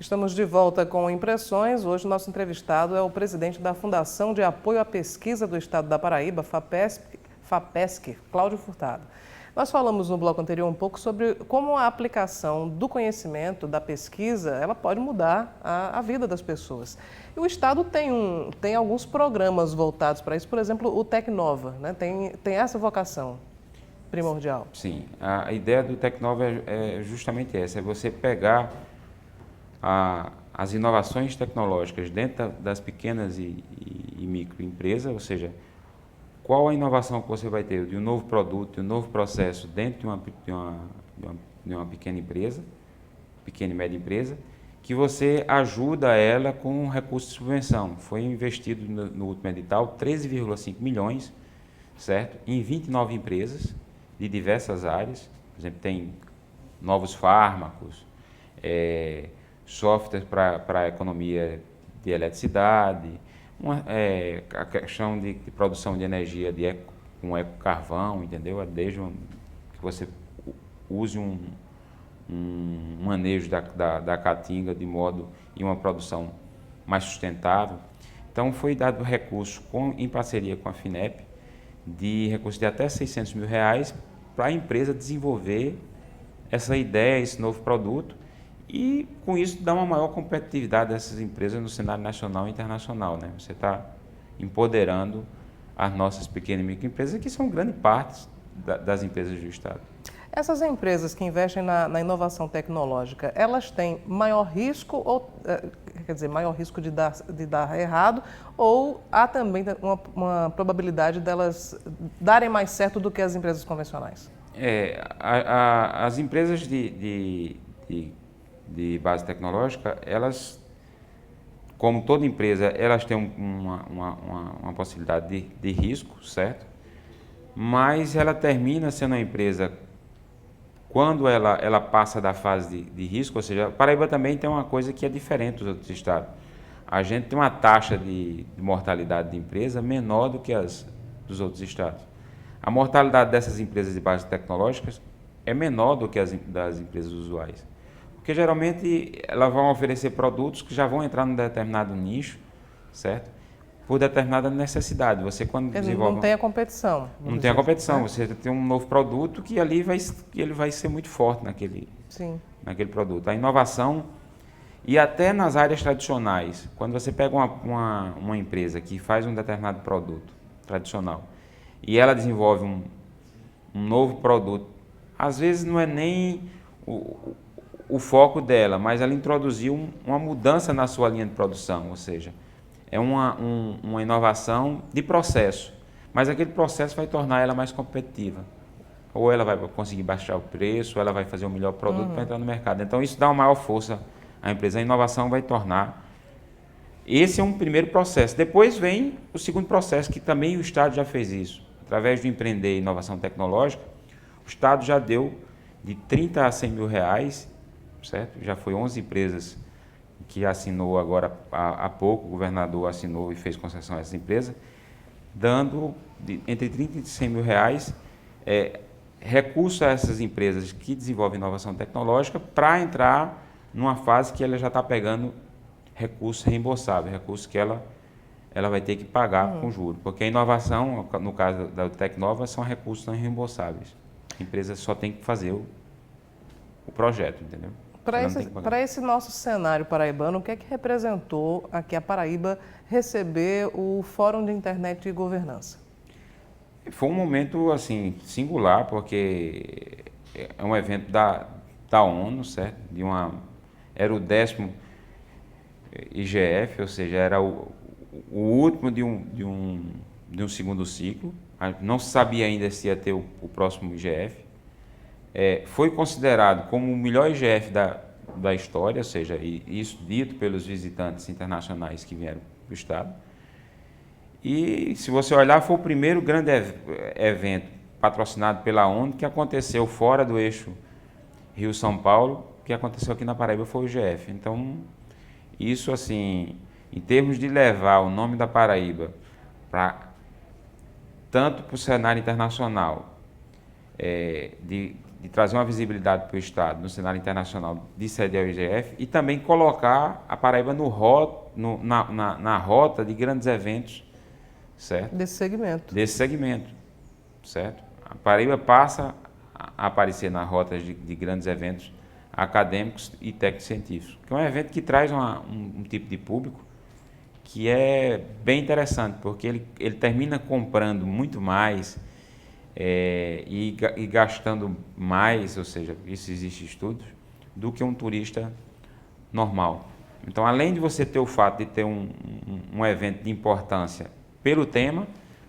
Estamos de volta com Impressões. Hoje nosso entrevistado é o presidente da Fundação de Apoio à Pesquisa do Estado da Paraíba, FAPESC, Cláudio Furtado. Nós falamos no bloco anterior um pouco sobre como a aplicação do conhecimento, da pesquisa, ela pode mudar a vida das pessoas. E o Estado tem alguns programas voltados para isso, por exemplo, o Tecnova, né? Tem essa vocação primordial. Sim, a ideia do Tecnova é justamente essa, é você pegar as inovações tecnológicas dentro das pequenas e microempresas, ou seja, qual a inovação que você vai ter de um novo produto, de um novo processo dentro de uma pequena empresa, pequena e média empresa, que você ajuda ela com um recurso de subvenção. Foi investido no último edital 13,5 milhões, certo? Em 29 empresas de diversas áreas. Por exemplo, tem novos fármacos, software para a economia de eletricidade, a questão de produção de energia com ecocarvão, entendeu? Desde que você use um manejo da caatinga em uma produção mais sustentável. Então foi dado recurso em parceria com a FINEP, de recurso de até R$600 mil para a empresa desenvolver essa ideia, esse novo produto, e com isso dá uma maior competitividade dessas empresas no cenário nacional e internacional, né? Você está empoderando as nossas pequenas e microempresas, que são grande parte das empresas do Estado. Essas empresas que investem na inovação tecnológica, elas têm maior risco, maior risco de dar errado, ou há também uma probabilidade delas darem mais certo do que as empresas convencionais? As empresas de base tecnológica, elas, como toda empresa, elas têm uma possibilidade de risco, certo? Mas ela termina sendo uma empresa, quando ela passa da fase de risco, ou seja, Paraíba também tem uma coisa que é diferente dos outros estados. A gente tem uma taxa de mortalidade de empresa menor do que as dos outros estados. A mortalidade dessas empresas de base tecnológicas é menor do que das empresas usuais. Porque geralmente elas vão oferecer produtos que já vão entrar num determinado nicho, certo? Por determinada necessidade. Você quando desenvolve... Não tem a competição. Não tem a competição. Você tem um novo produto que ele vai ser muito forte naquele produto. A inovação, e até nas áreas tradicionais, quando você pega uma empresa que faz um determinado produto tradicional e ela desenvolve um novo produto, às vezes não é nem o foco dela, mas ela introduziu uma mudança na sua linha de produção, ou seja, é uma inovação de processo, mas aquele processo vai tornar ela mais competitiva. Ou ela vai conseguir baixar o preço, ou ela vai fazer um melhor produto para entrar no mercado. Então isso dá uma maior força à empresa. A inovação vai tornar... Esse é um primeiro processo. Depois vem o segundo processo, que também o Estado já fez isso. Através do Empreender Inovação Tecnológica, o Estado já deu de 30 a 100 mil reais, certo? Já foi 11 empresas que assinou agora há pouco, o governador assinou e fez concessão a essa empresa, dando entre 30 e 100 mil reais recurso a essas empresas que desenvolvem inovação tecnológica para entrar numa fase que ela já está pegando recurso reembolsável, recurso que ela vai ter que pagar com juros, porque a inovação, no caso da Tecnova, são recursos não reembolsáveis. A empresa só tem que fazer o projeto, entendeu? Para esse nosso cenário paraibano, o que é que representou aqui a Paraíba receber o Fórum de Internet e Governança? Foi um momento assim singular, porque é um evento da ONU, certo? Era o 10º IGF, ou seja, era o último de um segundo ciclo. Não se sabia ainda se ia ter o próximo IGF. Foi considerado como o melhor IGF da história, ou seja, isso dito pelos visitantes internacionais que vieram para o Estado. E, se você olhar, foi o primeiro grande evento patrocinado pela ONU que aconteceu fora do eixo Rio-São Paulo, que aconteceu aqui na Paraíba foi o IGF. Então, isso, assim, em termos de levar o nome da Paraíba tanto para o cenário internacional, de trazer uma visibilidade para o Estado no cenário internacional de sede ao IGF e também colocar a Paraíba na rota de grandes eventos, certo? Desse segmento. Desse segmento, certo? A Paraíba passa a aparecer na rota de grandes eventos acadêmicos e técnico-científicos, que é um evento que traz um tipo de público que é bem interessante, porque ele termina comprando muito mais e gastando mais, ou seja, isso existe estudos, do que um turista normal. Então, além de você ter o fato de ter um evento de importância pelo tema,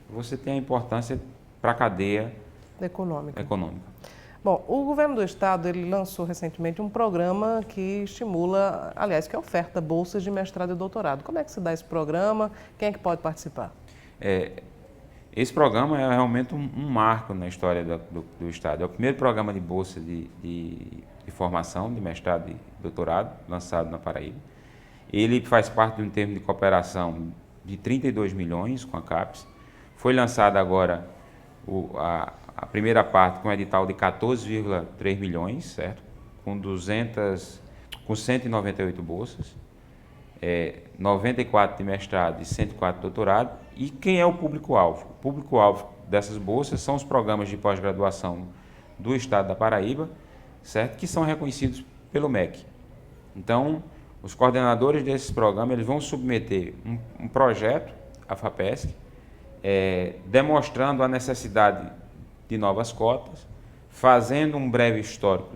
você tem a importância para a cadeia econômica. Bom, o governo do estado ele lançou recentemente um programa que estimula, aliás, que oferta bolsas de mestrado e doutorado. Como é que se dá esse programa? Quem é que pode participar? Esse programa é realmente um marco na história do estado. É o primeiro programa de bolsa de formação, de mestrado e doutorado, lançado na Paraíba. Ele faz parte de um termo de cooperação de 32 milhões com a CAPES. Foi lançado agora a primeira parte com um edital de 14,3 milhões, certo? Com 198 bolsas, 94 de mestrado e 104 de doutorado. E quem é o público-alvo? O público-alvo dessas bolsas são os programas de pós-graduação do estado da Paraíba, certo? Que são reconhecidos pelo MEC. Então, os coordenadores desses programas eles vão submeter um projeto à FAPESC, demonstrando a necessidade de novas cotas, fazendo um breve histórico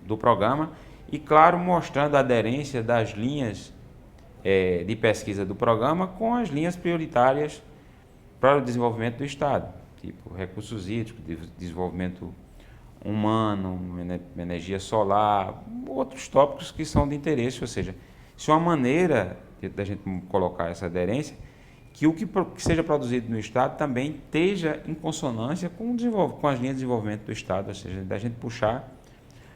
do programa e, claro, mostrando a aderência das linhas de pesquisa do programa com as linhas prioritárias para o desenvolvimento do Estado, tipo recursos hídricos, desenvolvimento humano, energia solar, outros tópicos que são de interesse, ou seja, isso é uma maneira da gente colocar essa aderência que o que seja produzido no Estado também esteja em consonância com as linhas de desenvolvimento do Estado, ou seja, da gente puxar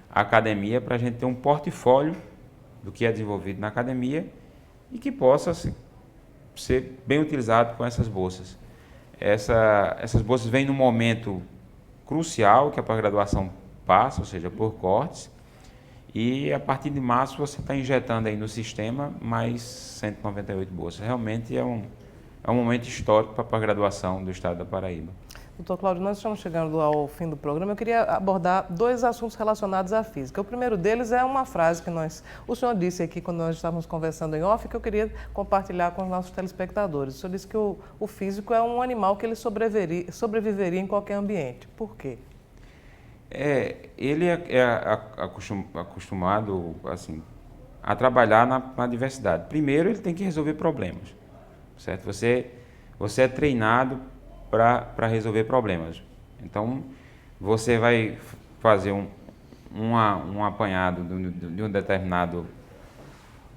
a academia para a gente ter um portfólio do que é desenvolvido na academia e que possa ser bem utilizado com essas bolsas. Essas bolsas vêm num momento crucial que a pós-graduação passa, ou seja, por cortes, e a partir de março você está injetando aí no sistema mais 198 bolsas. Realmente é um momento histórico para a pós-graduação do estado da Paraíba. Doutor Cláudio, nós estamos chegando ao fim do programa. Eu queria abordar dois assuntos relacionados à física. O primeiro deles é uma frase que o senhor disse aqui quando nós estávamos conversando em off, que eu queria compartilhar com os nossos telespectadores. O senhor disse que o físico é um animal que ele sobreviveria em qualquer ambiente. Por quê? Ele é acostumado assim, a trabalhar na diversidade. Primeiro, ele tem que resolver problemas, certo? Você é treinado para resolver problemas. Então, você vai fazer um apanhado de um determinado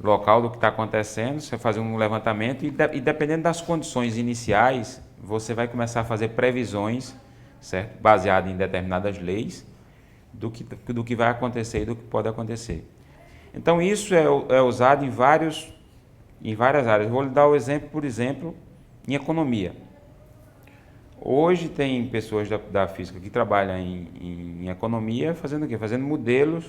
local do que está acontecendo, você vai fazer um levantamento e dependendo das condições iniciais, você vai começar a fazer previsões, certo? Baseado em determinadas leis do que vai acontecer e do que pode acontecer. Então, isso é usado em várias áreas. Vou lhe dar o exemplo, por exemplo, em economia. Hoje tem pessoas da física que trabalham em economia fazendo o quê? Fazendo modelos,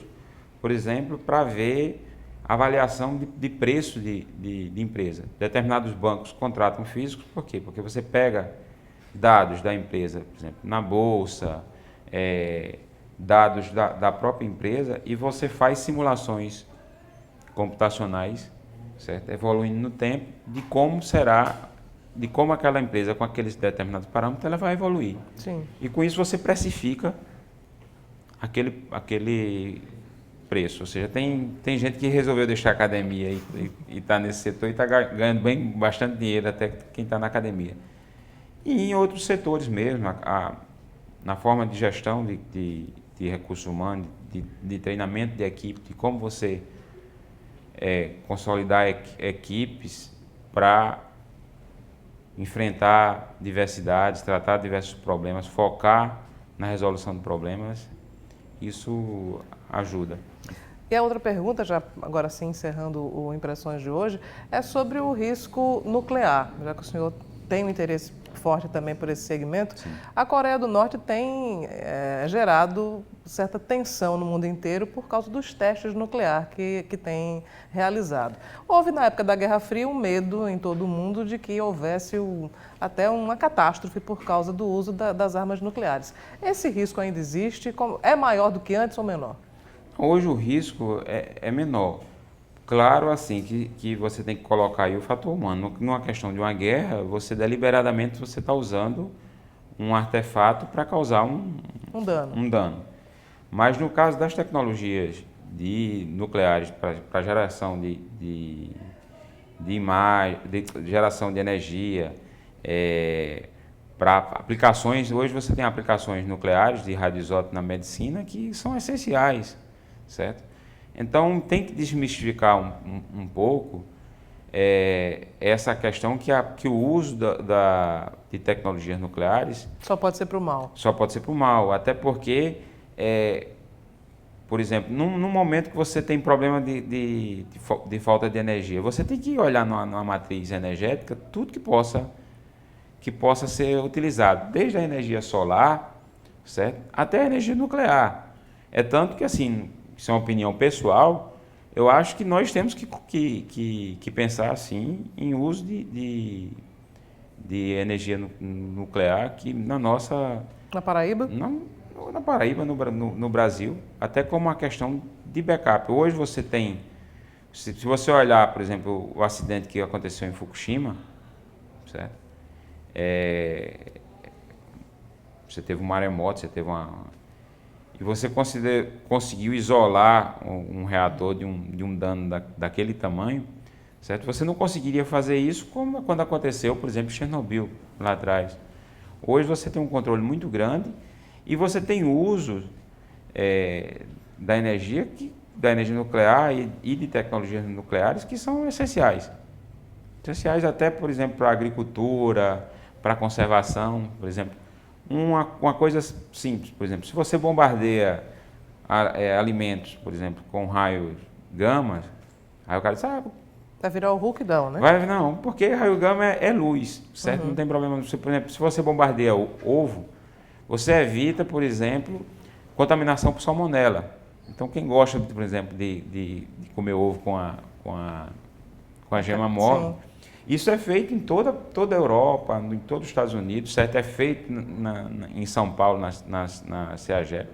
por exemplo, para ver avaliação de preço de empresa. Determinados bancos contratam físicos, por quê? Porque você pega dados da empresa, por exemplo, na bolsa, dados da própria empresa e você faz simulações computacionais, certo? Evoluindo no tempo, de como aquela empresa, com aqueles determinados parâmetros, ela vai evoluir. Sim. E com isso você precifica aquele preço. Ou seja, tem gente que resolveu deixar a academia e está nesse setor e está ganhando bastante dinheiro, até quem está na academia. E em outros setores mesmo, na forma de gestão de recursos humanos, de treinamento de equipe, de como você consolidar equipes para enfrentar diversidades, tratar diversos problemas, focar na resolução de problemas, isso ajuda. E a outra pergunta, já agora sim encerrando o Impressões de hoje, é sobre o risco nuclear, já que o senhor tem um interesse forte também por esse segmento. Sim. A Coreia do Norte tem gerado certa tensão no mundo inteiro por causa dos testes nucleares que tem realizado. Houve, na época da Guerra Fria, um medo em todo o mundo de que houvesse até uma catástrofe por causa do uso das armas nucleares. Esse risco ainda existe? É maior do que antes ou menor? Hoje o risco é menor. Claro, assim, que você tem que colocar aí o fator humano. Numa questão de uma guerra, você deliberadamente você está usando um artefato para causar um dano. Mas no caso das tecnologias nucleares para geração de imagem, de geração de energia, para aplicações, hoje você tem aplicações nucleares de radioisótopo na medicina que são essenciais, certo? Então, tem que desmistificar um pouco essa questão que o uso de tecnologias nucleares... Só pode ser para o mal. Só pode ser para o mal, até porque, por exemplo, num momento que você tem problema de falta de energia, você tem que olhar numa matriz energética tudo que possa ser utilizado, desde a energia solar, certo? Até a energia nuclear. É tanto que, assim... Isso é uma opinião pessoal, eu acho que nós temos que pensar assim em uso de energia nuclear que na nossa... Na Paraíba? Na Paraíba, no Brasil, até como uma questão de backup. Hoje você tem, se você olhar, por exemplo, o acidente que aconteceu em Fukushima, certo? Você teve um maremoto, você teve e você conseguiu isolar um reator de um dano daquele tamanho, certo? Você não conseguiria fazer isso como quando aconteceu, por exemplo, em Chernobyl, lá atrás. Hoje você tem um controle muito grande e você tem uso da energia nuclear e de tecnologias nucleares que são essenciais. Essenciais até, por exemplo, para a agricultura, para a conservação, por exemplo. Uma coisa simples, por exemplo, se você bombardeia alimentos, por exemplo, com raios gama, aí o cara diz, vai virar o Hulk down, né? Não, porque raio gama é luz, certo? Não tem problema. Por exemplo, se você bombardeia o ovo, você evita, por exemplo, contaminação por salmonela. Então, quem gosta, por exemplo, de comer ovo com a gema mole, sim. Isso é feito em toda a Europa, em todos os Estados Unidos, certo? É feito em São Paulo, na CEAGESP.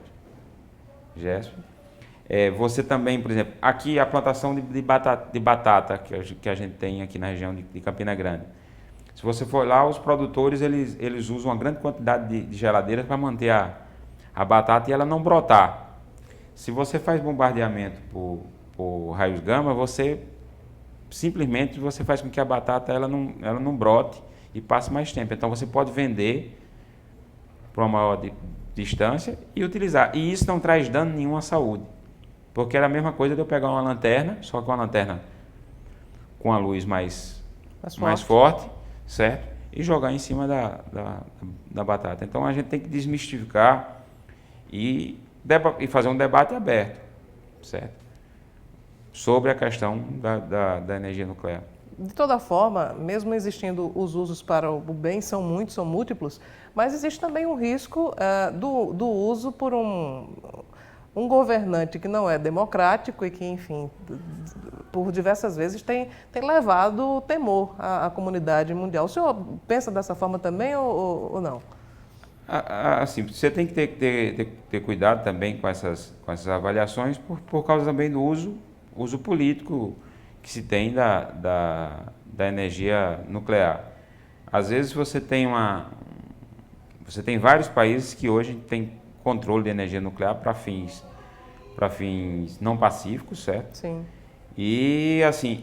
Você também, por exemplo, aqui a plantação de batata que a gente tem aqui na região de Campina Grande. Se você for lá, os produtores eles usam uma grande quantidade de geladeiras para manter a batata e ela não brotar. Se você faz bombardeamento por raios gama, simplesmente você faz com que a batata ela não brote e passe mais tempo. Então você pode vender para uma maior distância e utilizar. E isso não traz dano nenhum à saúde. Porque era a mesma coisa de eu pegar uma lanterna, só com uma lanterna com a luz mais forte, certo? E jogar em cima da batata. Então a gente tem que desmistificar e fazer um debate aberto, certo? Sobre a questão da energia nuclear. De toda forma, mesmo existindo os usos para o bem, são muitos, são múltiplos, mas existe também um risco do uso por um governante que não é democrático e que, enfim, por diversas vezes tem levado temor à comunidade mundial. O senhor pensa dessa forma também ou não? Assim, você tem que ter cuidado também com essas avaliações por causa também do uso político que se tem da energia nuclear. Às vezes você tem vários países que hoje têm controle de energia nuclear para fins não pacíficos, certo? Sim. E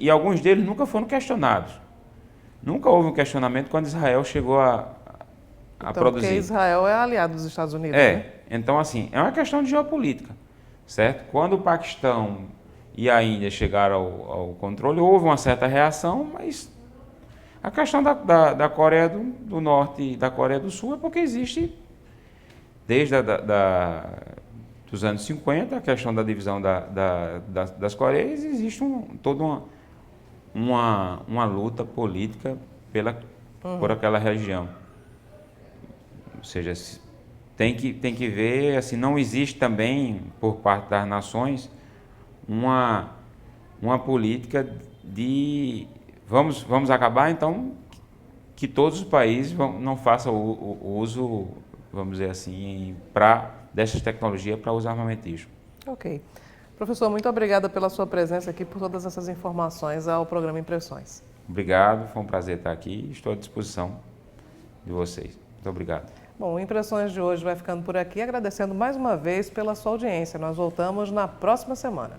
alguns deles nunca foram questionados. Nunca houve um questionamento quando Israel chegou a produzir. Porque Israel é aliado dos Estados Unidos, né? Então assim, é uma questão de geopolítica, certo? Quando o Paquistão e a Índia chegaram ao controle, houve uma certa reação, mas a questão da Coreia do Norte e da Coreia do Sul é porque existe, desde dos anos 50, a questão da divisão das Coreias, existe toda uma luta política por aquela região. Ou seja, tem que ver, assim, não existe também, por parte das nações, uma política de vamos acabar, então, que todos os países não façam o uso, vamos dizer assim, dessas tecnologias para uso armamentício. Ok. Professor, muito obrigada pela sua presença aqui, por todas essas informações ao programa Impressões. Obrigado, foi um prazer estar aqui e estou à disposição de vocês. Muito obrigado. Bom, o Impressões de hoje vai ficando por aqui, agradecendo mais uma vez pela sua audiência. Nós voltamos na próxima semana.